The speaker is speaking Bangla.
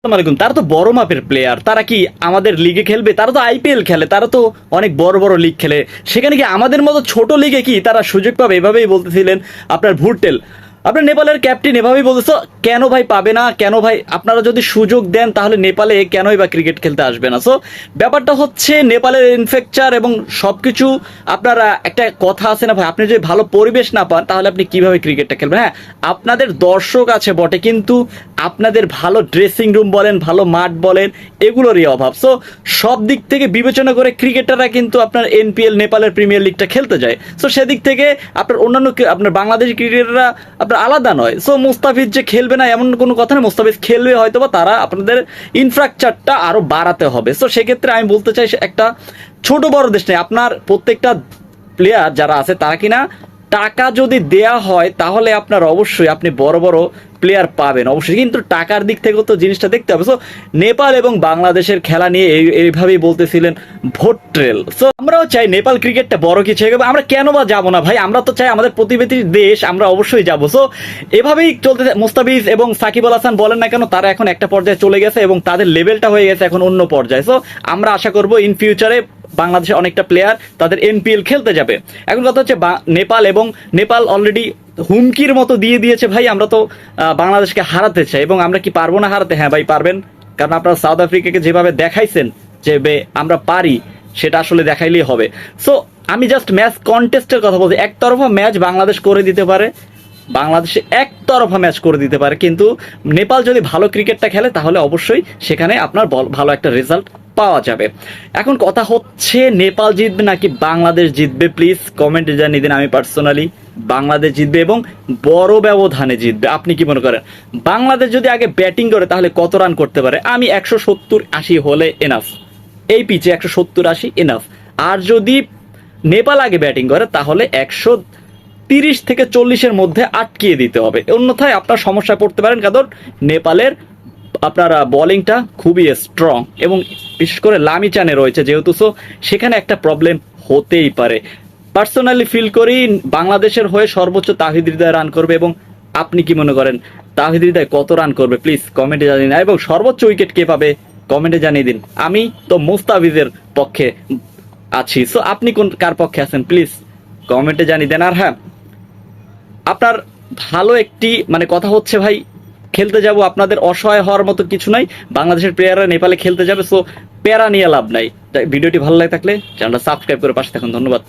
আসসালামাইকুম। তারা তো বড় মাপের প্লেয়ার, তারা কি আমাদের লিগে খেলবে? তারা তো আইপিএল খেলে, তারা তো অনেক বড় বড় লিগ খেলে। সেখানে কি আমাদের মতো ছোট লিগে কি তারা সুযোগ পাবে? এভাবেই বলতেছিলেন আপনার ভুট্টেল। আপনার নেপালের ক্যাপ্টেন এভাবেই বলতেছ, কেন ভাই পাবে না? কেন ভাই আপনারা যদি সুযোগ দেন তাহলে নেপালে কেনই বা ক্রিকেট খেলতে আসবে না? সো ব্যাপারটা হচ্ছে নেপালের ইনফ্রাস্ট্রাকচার এবং সবকিছু। আপনারা একটা কথা আছে না ভাই, আপনি যদি ভালো পরিবেশ না পান তাহলে আপনি কিভাবে ক্রিকেটটা খেলবেন? হ্যাঁ, আপনাদের দর্শক আছে বটে, কিন্তু আপনাদের ভালো ড্রেসিং রুম বলেন, ভালো মাঠ বলেন, এগুলোরই অভাব। সো সব দিক থেকে বিবেচনা করে ক্রিকেটাররা কিন্তু আপনার এনপিএল নেপালের প্রিমিয়ার লিগটা খেলতে যায়। সো সেদিক থেকে আপনার অন্যান্য আপনার বাংলাদেশি ক্রিকেটাররা আপনার আলাদা নয়। সো মুস্তাফিজ যে খেলবে না এমন কোনো কথা না, মুস্তাফিজ খেলবে হয়তো, বা তারা আপনাদের ইনফ্রাস্ট্রাকচারটা আরো বাড়াতে হবে। সো সেক্ষেত্রে আমি বলতে চাই, একটা ছোট বড় দেশ নেই, আপনার প্রত্যেকটা প্লেয়ার যারা আছে তারা কিনা টাকা যদি দেয়া হয় তাহলে আপনার অবশ্যই আপনি বড় বড় প্লেয়ার পাবেন অবশ্যই, কিন্তু টাকার দিক থেকেও তো জিনিসটা দেখতে হবে। সো নেপাল এবং বাংলাদেশের খেলা নিয়ে এইভাবেই বলতেছিলেন ভোট্রেল। সো আমরাও চাই নেপাল ক্রিকেটটা বড় কিছু হবে, আমরা কেন বা যাবো না ভাই? আমরা তো চাই আমাদের প্রতিবেশী দেশ, আমরা অবশ্যই যাবো। সো এভাবেই চলতে মুস্তাফিজ এবং সাকিব আল হাসান বলেন না কেন, তারা এখন একটা পর্যায়ে চলে গেছে এবং তাদের লেভেলটা হয়ে গেছে এখন অন্য পর্যায়ে। সো আমরা আশা করবো ইন ফিউচারে বাংলাদেশের অনেকটা প্লেয়ার তাদের এনপিএল খেলতে যাবে। এখন কথা হচ্ছে নেপাল অলরেডি হুমকির মতো দিয়ে দিয়েছে, ভাই আমরা তো বাংলাদেশকে হারাতে চাই এবং আমরা কি পারবো না হারাতে? হ্যাঁ ভাই পারবেন, কারণ আপনারা সাউথ আফ্রিকাকে যেভাবে দেখাইছেন যে আমরা পারি, সেটা আসলে দেখাইলেই হবে। সো আমি জাস্ট ম্যাচ কন্টেস্টের কথা বলছি, একতরফা ম্যাচ বাংলাদেশ করে দিতে পারে, বাংলাদেশে একতরফা ম্যাচ করে দিতে পারে, কিন্তু নেপাল যদি ভালো ক্রিকেটটা খেলে তাহলে অবশ্যই সেখানে আপনার ভালো একটা রেজাল্ট পাওয়া যাবে। এখন কথা হচ্ছে নেপাল জিতবে নাকি বাংলাদেশ জিতবে? প্লিজ কমেন্টে জানিয়ে দিন। আমি পার্সোনালি বাংলাদেশ জিতবে এবং বড় ব্যবধানে জিতবে। আপনি কি মনে করেন? বাংলাদেশ যদি আগে ব্যাটিং করে তাহলে কত রান করতে পারে? আমি 170-80 হলে এনাফ, এই পিচে 170-80 এনাফ। আর যদি নেপাল আগে ব্যাটিং করে তাহলে 130-40-এর মধ্যে আটকিয়ে দিতে হবে, অন্যথায় আপনার সমস্যায় পড়তে পারেন, কারণ নেপালের আপনার বোলিংটা খুবই স্ট্রং এবং বিশেষ করে লামিচানে রয়েছে যেহেতু, সো সেখানে একটা প্রবলেম হতেই পারে। পার্সোনালি ফিল করি বাংলাদেশের হয়ে সর্বোচ্চ তাহিদ হৃদয় রান করবে। এবং আপনি কি মনে করেন তাহিদ হৃদয় কত রান করবে? প্লিজ কমেন্টে জানিয়ে দিন। এবং সর্বোচ্চ উইকেট কে পাবে কমেন্টে জানিয়ে দিন। আমি তো মুস্তাফিজের পক্ষে আছি, সো আপনি কার পক্ষে আছেন প্লিজ কমেন্টে জানিয়ে দেন। আর হ্যাঁ, আপনার ভালো একটি কথা হচ্ছে ভাই, খেলতে যাব, আপনাদের অসহায় হওয়ার মতো কিছু নাই। বাংলাদেশের প্লেয়াররা নেপালে খেলতে যাবে, সো প্যারা নিয়ে লাভ নাই। ভিডিওটি ভালো লাগে থাকলে চ্যানেলটা সাবস্ক্রাইব করে পাশে থাকুন। ধন্যবাদ।